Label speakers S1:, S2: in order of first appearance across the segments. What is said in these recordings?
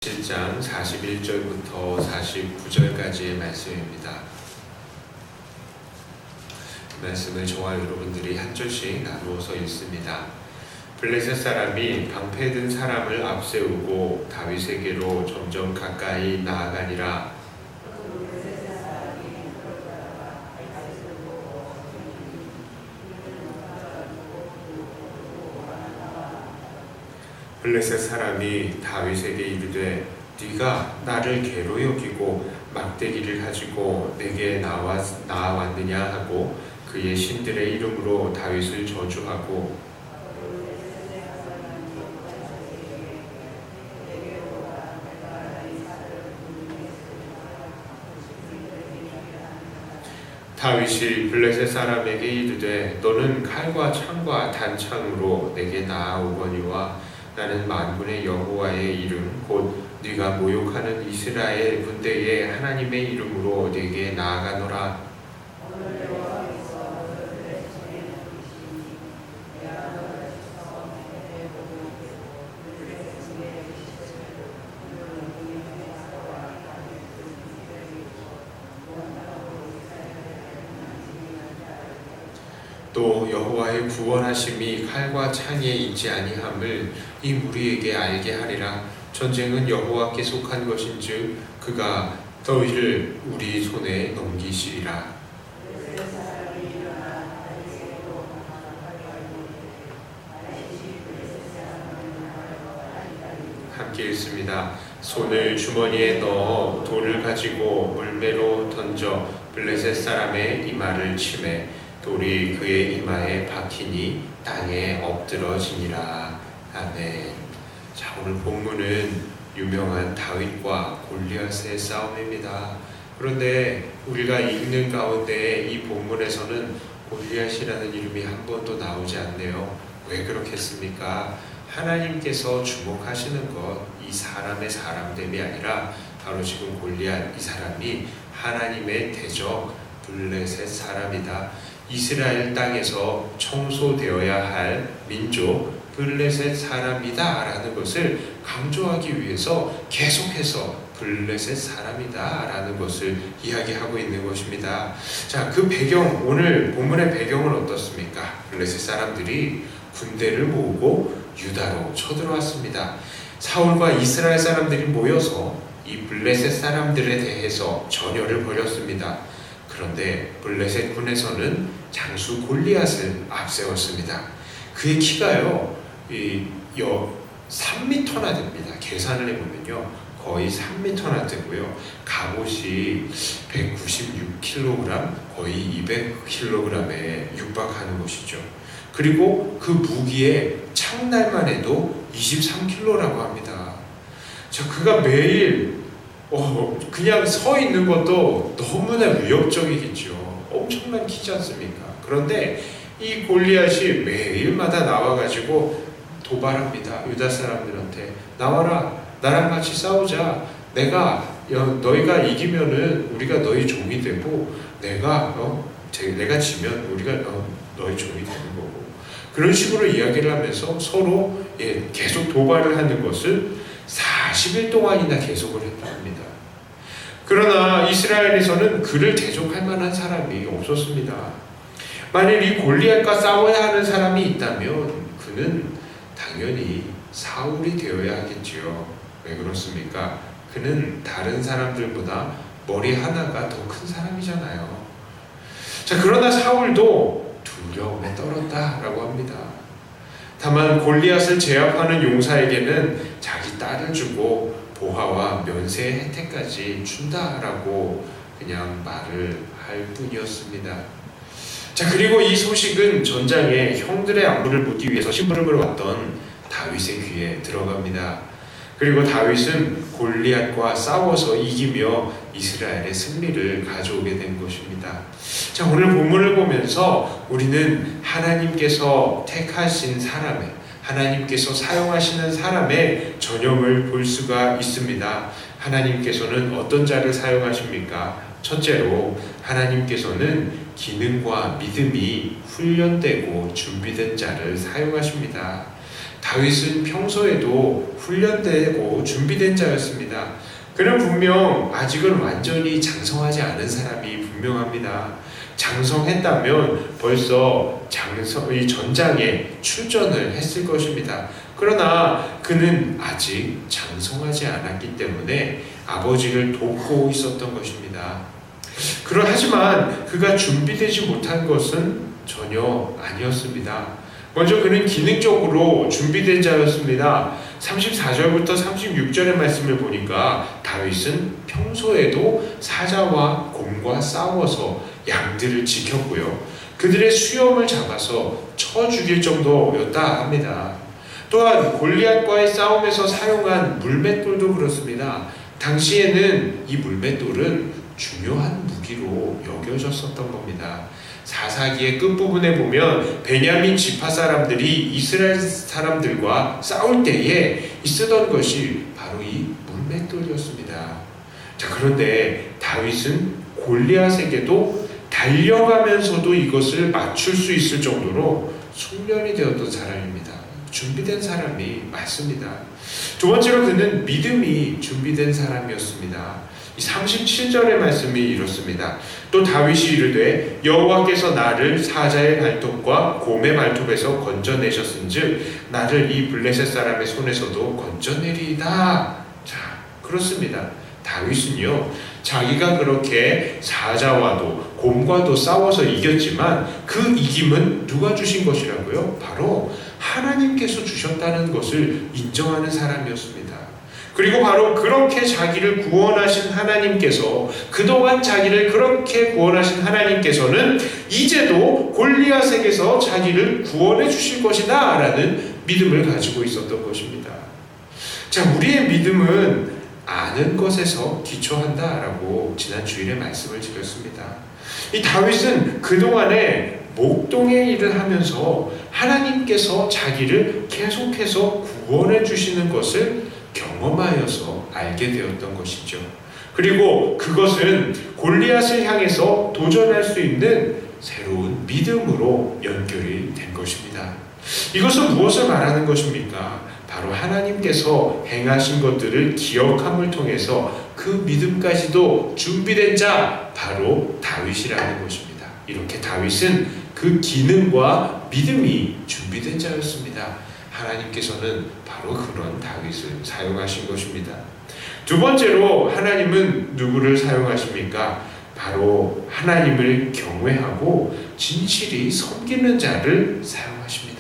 S1: 7장 41절부터 49절까지의 말씀입니다. 그 말씀을 저와 여러분들이 한 절씩 나누어서 읽습니다. 블레셋 사람이 방패든 사람을 앞세우고 다윗에게로 점점 가까이 나아가니라. 블레셋 사람이 다윗에게 이르되 네가 나를 개로 여기고 막대기를 가지고 내게 나아왔느냐 하고 그의 신들의 이름으로 다윗을 저주하고 다윗이 블레셋 사람에게 이르되 너는 칼과 창과 단창으로 내게 나아오거니와 나는 만군의 여호와의 이름 곧 네가 모욕하는 이스라엘 군대의 하나님의 이름으로 네게 나아가노라. 또 여호와의 구원하심이 칼과 창에 있지 아니함을 이 무리에게 알게 하리라. 전쟁은 여호와께 속한 것인즉 그가 너희를 우리 손에 넘기시리라. 함께 읽습니다. 손을 주머니에 넣어 돌을 가지고 물매로 던져 블레셋 사람의 이마를 치매 돌이 그의 이마에 박히니 땅에 엎드러지니라. 아멘. 자, 오늘 본문은 유명한 다윗과 골리앗의 싸움입니다. 그런데 우리가 읽는 가운데 이 본문에서는 골리앗이라는 이름이 한 번도 나오지 않네요. 왜 그렇겠습니까? 하나님께서 주목하시는 것, 이 사람의 사람됨이 아니라 바로 지금 골리앗, 이 사람이 하나님의 대적 블레셋 사람이다. 이스라엘 땅에서 청소되어야 할 민족 블레셋 사람이다 라는 것을 강조하기 위해서 계속해서 블레셋 사람이다 라는 것을 이야기하고 있는 것입니다. 자, 그 배경, 오늘 본문의 배경은 어떻습니까? 블레셋 사람들이 군대를 모으고 유다로 쳐들어왔습니다. 사울과 이스라엘 사람들이 모여서 이 블레셋 사람들에 대해서 전열을 벌였습니다. 그런데 블레셋 군에서는 장수 골리앗을 앞세웠습니다. 그의 키가요 3m나 됩니다. 계산을 해보면요 거의 3m나 되고요 갑옷이 196kg, 거의 200kg에 육박하는 것이죠. 그리고 그 무기의 창날만 해도 23kg라고 합니다. 자, 그가 매일 그냥 서 있는 것도 너무나 위협적이겠죠. 엄청난 키지 않습니까? 그런데 이 골리앗이 매일마다 나와가지고 도발합니다. 유다 사람들한테 나와라, 나랑 같이 싸우자. 너희가 이기면은 우리가 너희 종이 되고 내가 지면 우리가 너희 종이 되는 거고. 그런 식으로 이야기를 하면서 서로 계속 도발을 하는 것을 40일 동안이나 계속을 했다 합니다. 그러나 이스라엘에서는 그를 대적할 만한 사람이 없었습니다. 만일 이 골리앗과 싸워야 하는 사람이 있다면 그는 당연히 사울이 되어야 하겠지요. 왜 그렇습니까? 그는 다른 사람들보다 머리 하나가 더 큰 사람이잖아요. 자, 그러나 사울도 두려움에 떨었다라고 합니다. 다만 골리앗을 제압하는 용사에게는 자기 딸을 주고 보화와 면세의 혜택까지 준다라고 그냥 말을 할 뿐이었습니다. 자, 그리고 이 소식은 전장에 형들의 안부를 묻기 위해서 심부름을 왔던 다윗의 귀에 들어갑니다. 그리고 다윗은 골리앗과 싸워서 이기며 이스라엘의 승리를 가져오게 된 것입니다. 자, 오늘 본문을 보면서 우리는 하나님께서 택하신 사람의, 하나님께서 사용하시는 사람의 전형을 볼 수가 있습니다. 하나님께서는 어떤 자를 사용하십니까? 첫째로 하나님께서는 기능과 믿음이 훈련되고 준비된 자를 사용하십니다. 다윗은 평소에도 훈련되고 준비된 자였습니다. 그는 분명 아직은 완전히 장성하지 않은 사람이 분명합니다. 장성했다면 벌써 이 전장에 출전을 했을 것입니다. 그러나 그는 아직 장성하지 않았기 때문에 아버지를 돕고 있었던 것입니다. 하지만 그가 준비되지 못한 것은 전혀 아니었습니다. 먼저 그는 기능적으로 준비된 자였습니다. 34절부터 36절의 말씀을 보니까 다윗은 평소에도 사자와 곰과 싸워서 양들을 지켰고요. 그들의 수염을 잡아서 쳐 죽일 정도였다 합니다. 또한 골리앗과의 싸움에서 사용한 물맷돌도 그렇습니다. 당시에는 이 물맷돌은 중요한 무기로 여겨졌었던 겁니다. 사사기의 끝부분에 보면 베냐민 지파 사람들이 이스라엘 사람들과 싸울 때에 쓰던 것이 바로 이 물맷돌이었습니다. 자, 그런데 다윗은 골리앗에게도 달려가면서도 이것을 맞출 수 있을 정도로 숙련이 되었던 사람입니다. 준비된 사람이 맞습니다. 두 번째로 그는 믿음이 준비된 사람이었습니다. 37절의 말씀이 이렇습니다. 또 다윗이 이르되 여호와께서 나를 사자의 발톱과 곰의 발톱에서 건져내셨은즉 나를 이 블레셋 사람의 손에서도 건져내리이다. 자, 그렇습니다. 다윗은요, 자기가 그렇게 사자와도 곰과도 싸워서 이겼지만 그 이김은 누가 주신 것이라고요? 바로 하나님께서 주셨다는 것을 인정하는 사람이었습니다. 그리고 바로 그렇게 자기를 구원하신 하나님께서, 그동안 자기를 그렇게 구원하신 하나님께서는 이제도 골리앗에게서 자기를 구원해 주실 것이다 라는 믿음을 가지고 있었던 것입니다. 자, 우리의 믿음은 아는 것에서 기초한다 라고 지난 주일에 말씀을 드렸습니다. 이 다윗은 그동안에 목동의 일을 하면서 하나님께서 자기를 계속해서 구원해 주시는 것을 경험하여서 알게 되었던 것이죠. 그리고 그것은 골리앗을 향해서 도전할 수 있는 새로운 믿음으로 연결이 된 것입니다. 이것은 무엇을 말하는 것입니까? 바로 하나님께서 행하신 것들을 기억함을 통해서 그 믿음까지도 준비된 자, 바로 다윗이라는 것입니다. 이렇게 다윗은 그 기능과 믿음이 준비된 자였습니다. 하나님께서는 바로 그런 다윗을 사용하신 것입니다. 두 번째로 하나님은 누구를 사용하십니까? 바로 하나님을 경외하고 진실이 섬기는 자를 사용하십니다.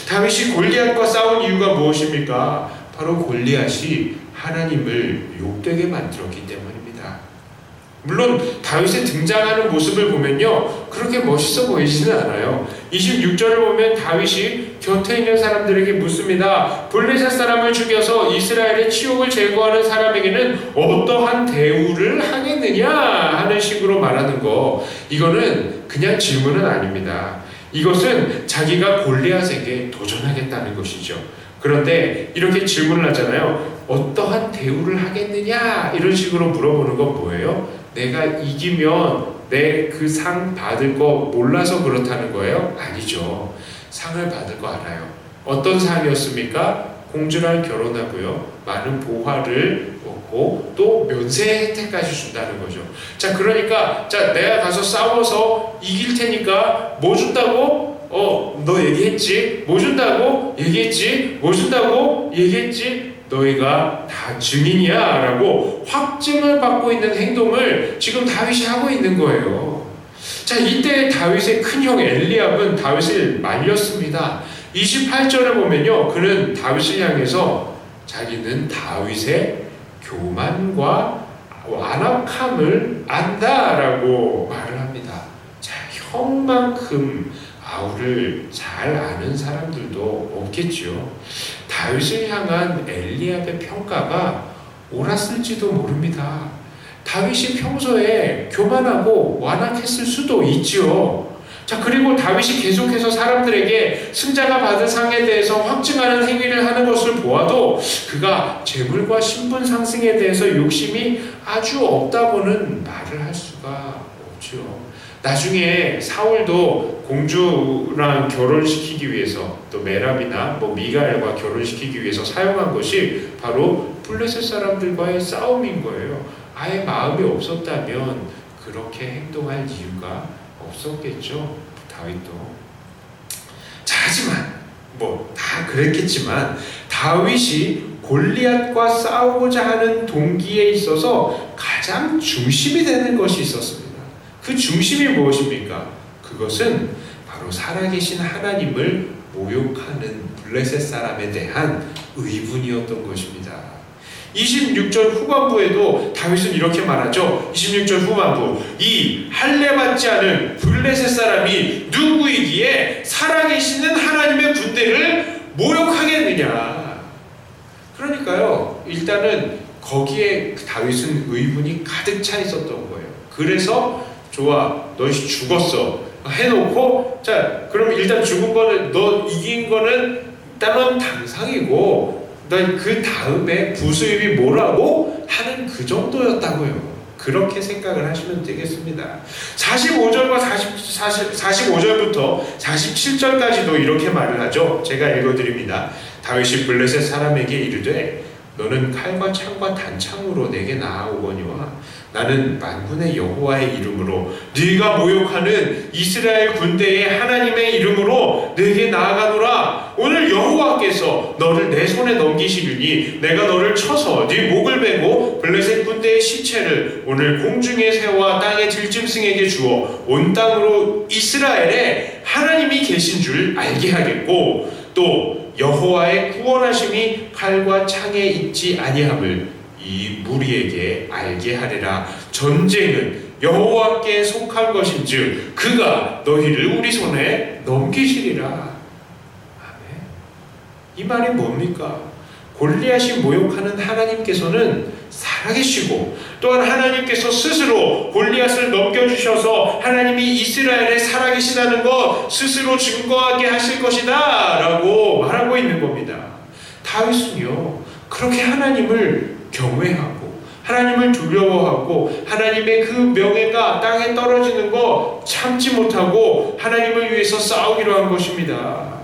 S1: 다윗이 골리앗과 싸운 이유가 무엇입니까? 바로 골리앗이 하나님을 욕되게 만들었기 때문입니다. 물론 다윗의 등장하는 모습을 보면요, 그렇게 멋있어 보이지는 않아요. 26절을 보면 다윗이 곁에 있는 사람들에게 묻습니다. 블레셋 사람을 죽여서 이스라엘의 치욕을 제거하는 사람에게는 어떠한 대우를 하겠느냐 하는 식으로 말하는 거, 이거는 그냥 질문은 아닙니다. 이것은 자기가 골리앗에게 도전하겠다는 것이죠. 그런데 이렇게 질문을 하잖아요. 어떠한 대우를 하겠느냐 이런 식으로 물어보는 건 뭐예요? 내가 이기면 내 그 상 받을 거 몰라서 그렇다는 거예요? 아니죠. 상을 받을 거 알아요. 어떤 상이었습니까? 공주랑 결혼하고요, 많은 보화를 얻고 또 면세 혜택까지 준다는 거죠. 자, 그러니까 자, 내가 가서 싸워서 이길 테니까 뭐 준다고? 너 얘기했지? 뭐 준다고? 얘기했지? 뭐 준다고? 얘기했지? 너희가 다 증인이야 라고 확증을 받고 있는 행동을 지금 다윗이 하고 있는 거예요. 자, 이때 다윗의 큰형 엘리압은 다윗을 말렸습니다. 28절에 보면요, 그는 다윗을 향해서 자기는 다윗의 교만과 완악함을 안다라고 말을 합니다. 자, 형만큼 아우를 잘 아는 사람들도 없겠죠. 다윗을 향한 엘리압의 평가가 옳았을지도 모릅니다. 다윗이 평소에 교만하고 완악했을 수도 있지요. 자, 그리고 다윗이 계속해서 사람들에게 승자가 받은 상에 대해서 확증하는 행위를 하는 것을 보아도 그가 재물과 신분 상승에 대해서 욕심이 아주 없다고는 말을 할 수가 없죠. 나중에 사울도 공주랑 결혼시키기 위해서, 또 메랍이나 미갈과 결혼시키기 위해서 사용한 것이 바로 블레셋 사람들과의 싸움인 거예요. 아예 마음이 없었다면 그렇게 행동할 이유가 없었겠죠, 다윗도. 자, 하지만 다 그랬겠지만 다윗이 골리앗과 싸우고자 하는 동기에 있어서 가장 중심이 되는 것이 있었습니다. 그 중심이 무엇입니까? 그것은 바로 살아계신 하나님을 모욕하는 블레셋 사람에 대한 의분이었던 것입니다. 26절 후반부에도 다윗은 이렇게 말하죠. 26절 후반부, 이 할례받지 않은 블레셋 사람이 누구이기에 살아계시는 하나님의 군대를 모욕하겠느냐. 그러니까요, 일단은 거기에 다윗은 의분이 가득 차 있었던 거예요. 그래서 좋아, 너 죽었어 해놓고, 자 그럼 일단 죽은 거는, 너 이긴 거는 일단은 당상이고, 그 다음에 부수입이 뭐라고 하는 그 정도였다고요. 그렇게 생각을 하시면 되겠습니다. 45절과 45절부터 47절까지도 이렇게 말을 하죠. 제가 읽어드립니다. 다윗이 블레셋 사람에게 이르되 너는 칼과 창과 단창으로 내게 나아오거니와 나는 만군의 여호와의 이름으로 네가 모욕하는 이스라엘 군대의 하나님의 이름으로 내게 나아가노라. 오늘 여호와께서 너를 내 손에 넘기시리니 내가 너를 쳐서 네 목을 베고 블레셋 군대의 시체를 오늘 공중에 세워 땅의 들짐승에게 주어 온 땅으로 이스라엘에 하나님이 계신 줄 알게 하겠고, 또 여호와의 구원하심이 칼과 창에 있지 아니함을 이 무리에게 알게 하리라. 전쟁은 여호와께 속한 것인즉 그가 너희를 우리 손에 넘기시리라. 아멘. 이 말이 뭡니까? 골리앗이 모욕하는 하나님께서는 살아계시고, 또한 하나님께서 스스로 골리앗을 넘겨주셔서 하나님이 이스라엘에 살아계시다는 것 스스로 증거하게 하실 것이다 라고 말하고 있는 겁니다. 다윗은요, 그렇게 하나님을 경외하고 하나님을 두려워하고 하나님의 그 명예가 땅에 떨어지는 거 참지 못하고 하나님을 위해서 싸우기로 한 것입니다.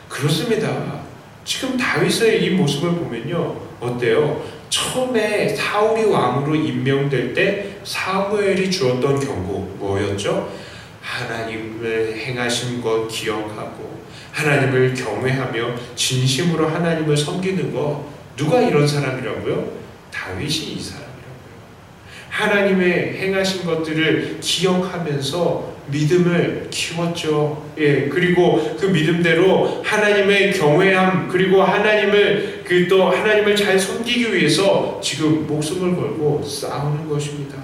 S1: 그렇습니다. 지금 다윗의 이 모습을 보면요, 어때요? 처음에 사울이 왕으로 임명될 때 사무엘이 주었던 경고 뭐였죠? 하나님을 행하신 것 기억하고 하나님을 경외하며 진심으로 하나님을 섬기는 거. 누가 이런 사람이라고요? 다윗이 이 사람이라고요. 하나님의 행하신 것들을 기억하면서 믿음을 키웠죠. 그리고 그 믿음대로 하나님의 경외함, 그리고 하나님을 또 하나님을 잘 섬기기 위해서 지금 목숨을 걸고 싸우는 것입니다.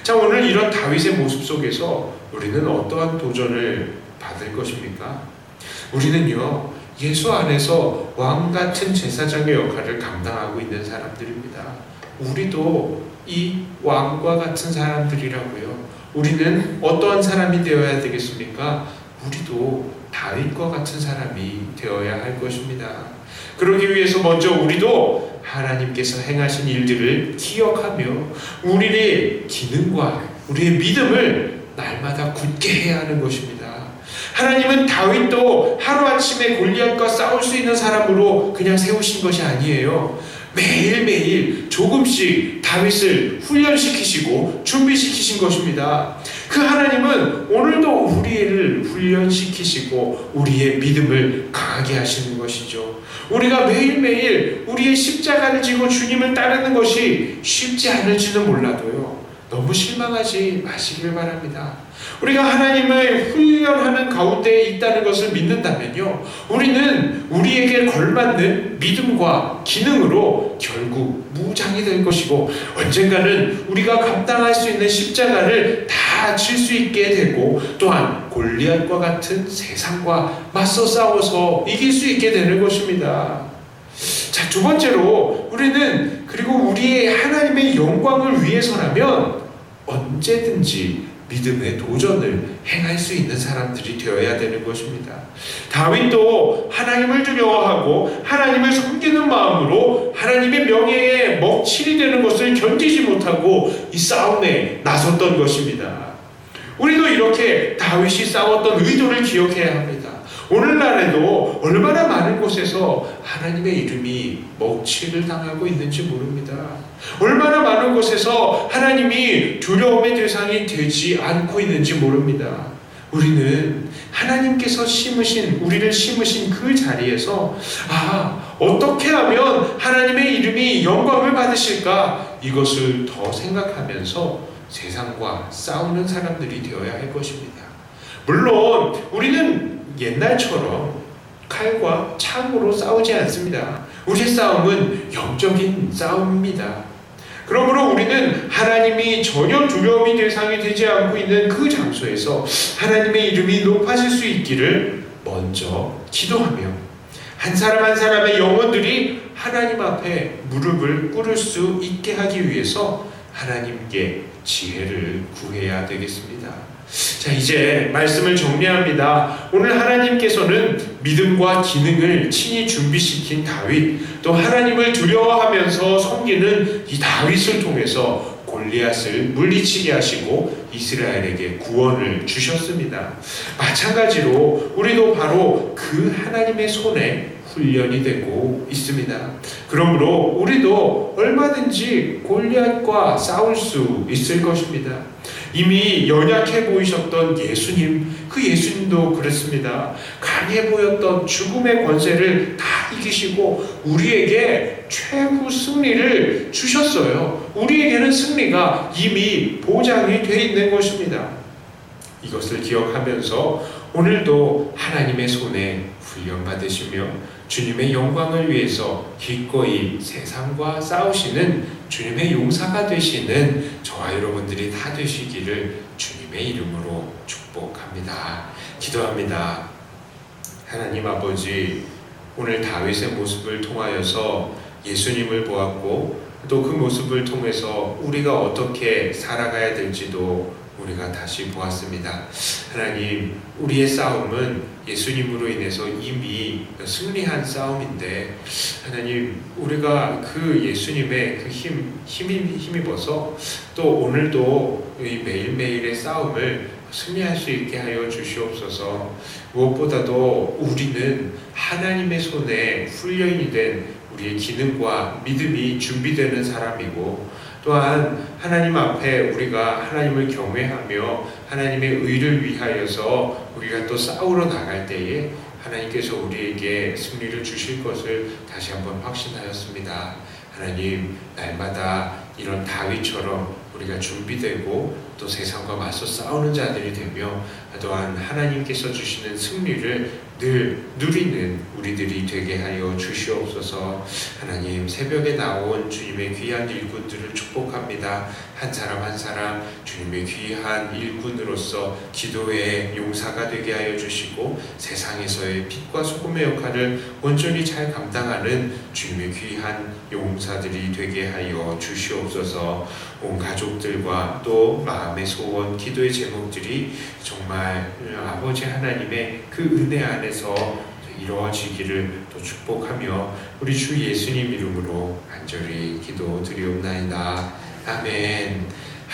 S1: 자, 오늘 이런 다윗의 모습 속에서 우리는 어떠한 도전을 받을 것입니까? 우리는요, 예수 안에서 왕 같은 제사장의 역할을 감당하고 있는 사람들입니다. 우리도 이 왕과 같은 사람들이라고요. 우리는 어떠한 사람이 되어야 되겠습니까? 우리도 다윗과 같은 사람이 되어야 할 것입니다. 그러기 위해서 먼저 우리도 하나님께서 행하신 일들을 기억하며 우리의 기능과 우리의 믿음을 날마다 굳게 해야 하는 것입니다. 하나님은 다윗도 하루아침에 골리앗과 싸울 수 있는 사람으로 그냥 세우신 것이 아니에요. 매일매일 조금씩 다윗을 훈련시키시고 준비시키신 것입니다. 그 하나님은 오늘도 우리를 훈련시키시고 우리의 믿음을 강하게 하시는 것이죠. 우리가 매일매일 우리의 십자가를 지고 주님을 따르는 것이 쉽지 않을지는 몰라도요, 너무 실망하지 마시길 바랍니다. 우리가 하나님을 훈련하는 가운데 있다는 것을 믿는다면요, 우리는 우리에게 걸맞는 믿음과 기능으로 결국 무장이 될 것이고, 언젠가는 우리가 감당할 수 있는 십자가를 다 질 수 있게 되고, 또한 골리앗과 같은 세상과 맞서 싸워서 이길 수 있게 되는 것입니다. 자, 두 번째로 우리는 그리고 우리의 하나님의 영광을 위해서라면 언제든지 믿음의 도전을 행할 수 있는 사람들이 되어야 되는 것입니다. 다윗도 하나님을 두려워하고 하나님을 섬기는 마음으로 하나님의 명예에 먹칠이 되는 것을 견디지 못하고 이 싸움에 나섰던 것입니다. 우리도 이렇게 다윗이 싸웠던 의도를 기억해야 합니다. 오늘날에도 얼마나 많은 곳에서 하나님의 이름이 먹칠을 당하고 있는지 모릅니다. 얼마나 많은 곳에서 하나님이 두려움의 대상이 되지 않고 있는지 모릅니다. 우리는 하나님께서 우리를 심으신 그 자리에서 어떻게 하면 하나님의 이름이 영광을 받으실까? 이것을 더 생각하면서 세상과 싸우는 사람들이 되어야 할 것입니다. 물론 우리는 옛날처럼 칼과 창으로 싸우지 않습니다. 우리의 싸움은 영적인 싸움입니다. 그러므로 우리는 하나님이 전혀 두려움이 대상이 되지 않고 있는 그 장소에서 하나님의 이름이 높아질 수 있기를 먼저 기도하며 한 사람 한 사람의 영혼들이 하나님 앞에 무릎을 꿇을 수 있게 하기 위해서 하나님께 지혜를 구해야 되겠습니다. 자, 이제 말씀을 정리합니다. 오늘 하나님께서는 믿음과 기능을 친히 준비시킨 다윗, 또 하나님을 두려워하면서 섬기는 이 다윗을 통해서 골리앗을 물리치게 하시고 이스라엘에게 구원을 주셨습니다. 마찬가지로 우리도 바로 그 하나님의 손에 훈련이 되고 있습니다. 그러므로 우리도 얼마든지 골리앗과 싸울 수 있을 것입니다. 이미 연약해 보이셨던 예수님, 그 예수님도 그랬습니다. 강해 보였던 죽음의 권세를 다 이기시고 우리에게 최후 승리를 주셨어요. 우리에게는 승리가 이미 보장이 되어 있는 것입니다. 이것을 기억하면서 오늘도 하나님의 손에 훈련받으시며 주님의 영광을 위해서 기꺼이 세상과 싸우시는 주님의 용사가 되시는 저와 여러분들이 다 되시기를 주님의 이름으로 축복합니다. 기도합니다. 하나님 아버지, 오늘 다윗의 모습을 통하여서 예수님을 보았고 또 그 모습을 통해서 우리가 어떻게 살아가야 될지도 우리가 다시 보았습니다. 하나님, 우리의 싸움은 예수님으로 인해서 이미 승리한 싸움인데 하나님, 우리가 그 예수님의 그 힘입어서 또 오늘도 이 매일매일의 싸움을 승리할 수 있게 하여 주시옵소서. 무엇보다도 우리는 하나님의 손에 훈련이 된 우리의 기능과 믿음이 준비되는 사람이고 또한 하나님 앞에 우리가 하나님을 경외하며 하나님의 의를 위하여서 우리가 또 싸우러 나갈 때에 하나님께서 우리에게 승리를 주실 것을 다시 한번 확신하였습니다. 하나님, 날마다 이런 다윗처럼 우리가 준비되고 또 세상과 맞서 싸우는 자들이 되며 또한 하나님께서 주시는 승리를 늘 누리는 우리들이 되게 하여 주시옵소서. 하나님, 새벽에 나온 주님의 귀한 일꾼들을 축복합니다. 한 사람 한 사람 주님의 귀한 일꾼으로서 기도의 용사가 되게 하여 주시고 세상에서의 빛과 소금의 역할을 온전히 잘 감당하는 주님의 귀한 용사들이 되게 하여 주시옵소서. 온 가족들과 또 마음의 소원, 기도의 제목들이 정말 아버지 하나님의 그 은혜 안에서 이루어지기를 또 축복하며 우리 주 예수님 이름으로 간절히 기도드리옵나이다. 아멘.